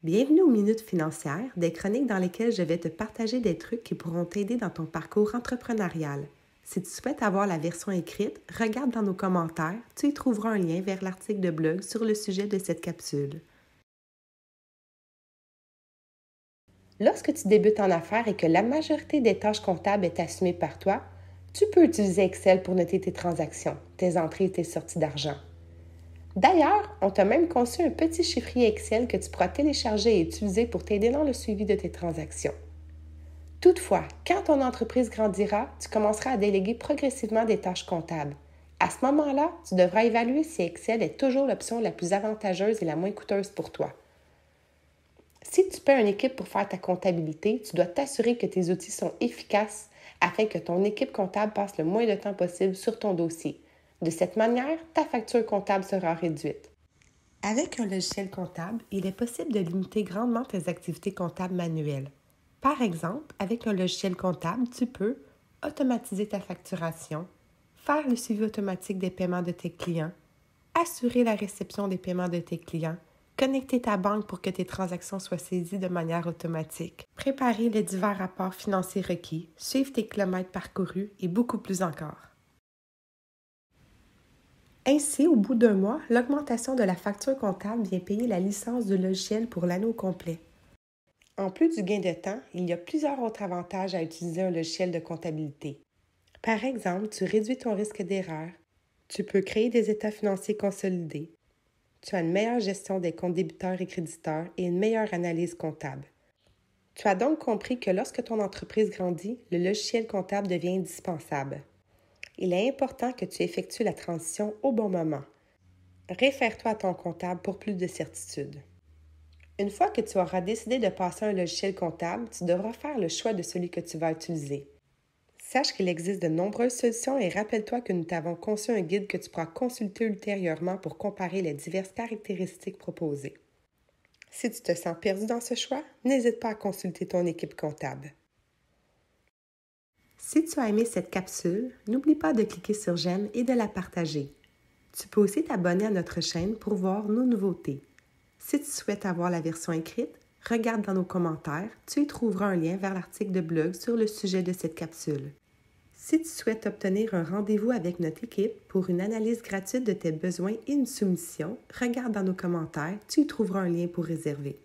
Bienvenue aux Minutes financières, des chroniques dans lesquelles je vais te partager des trucs qui pourront t'aider dans ton parcours entrepreneurial. Si tu souhaites avoir la version écrite, regarde dans nos commentaires, tu y trouveras un lien vers l'article de blog sur le sujet de cette capsule. Lorsque tu débutes en affaires et que la majorité des tâches comptables est assumée par toi, tu peux utiliser Excel pour noter tes transactions, tes entrées et tes sorties d'argent. D'ailleurs, on t'a même conçu un petit chiffrier Excel que tu pourras télécharger et utiliser pour t'aider dans le suivi de tes transactions. Toutefois, quand ton entreprise grandira, tu commenceras à déléguer progressivement des tâches comptables. À ce moment-là, tu devras évaluer si Excel est toujours l'option la plus avantageuse et la moins coûteuse pour toi. Si tu paies une équipe pour faire ta comptabilité, tu dois t'assurer que tes outils sont efficaces afin que ton équipe comptable passe le moins de temps possible sur ton dossier. De cette manière, ta facture comptable sera réduite. Avec un logiciel comptable, il est possible de limiter grandement tes activités comptables manuelles. Par exemple, avec un logiciel comptable, tu peux automatiser ta facturation, faire le suivi automatique des paiements de tes clients, assurer la réception des paiements de tes clients, connecter ta banque pour que tes transactions soient saisies de manière automatique, préparer les divers rapports financiers requis, suivre tes kilomètres parcourus et beaucoup plus encore. Ainsi, au bout d'un mois, l'augmentation de la facture comptable vient payer la licence du logiciel pour l'année au complet. En plus du gain de temps, il y a plusieurs autres avantages à utiliser un logiciel de comptabilité. Par exemple, tu réduis ton risque d'erreur, tu peux créer des états financiers consolidés, tu as une meilleure gestion des comptes débiteurs et créditeurs et une meilleure analyse comptable. Tu as donc compris que lorsque ton entreprise grandit, le logiciel comptable devient indispensable. Il est important que tu effectues la transition au bon moment. Réfère-toi à ton comptable pour plus de certitude. Une fois que tu auras décidé de passer à un logiciel comptable, tu devras faire le choix de celui que tu vas utiliser. Sache qu'il existe de nombreuses solutions et rappelle-toi que nous t'avons conçu un guide que tu pourras consulter ultérieurement pour comparer les diverses caractéristiques proposées. Si tu te sens perdu dans ce choix, n'hésite pas à consulter ton équipe comptable. Si tu as aimé cette capsule, n'oublie pas de cliquer sur j'aime et de la partager. Tu peux aussi t'abonner à notre chaîne pour voir nos nouveautés. Si tu souhaites avoir la version écrite, regarde dans nos commentaires, tu y trouveras un lien vers l'article de blog sur le sujet de cette capsule. Si tu souhaites obtenir un rendez-vous avec notre équipe pour une analyse gratuite de tes besoins et une soumission, regarde dans nos commentaires, tu y trouveras un lien pour réserver.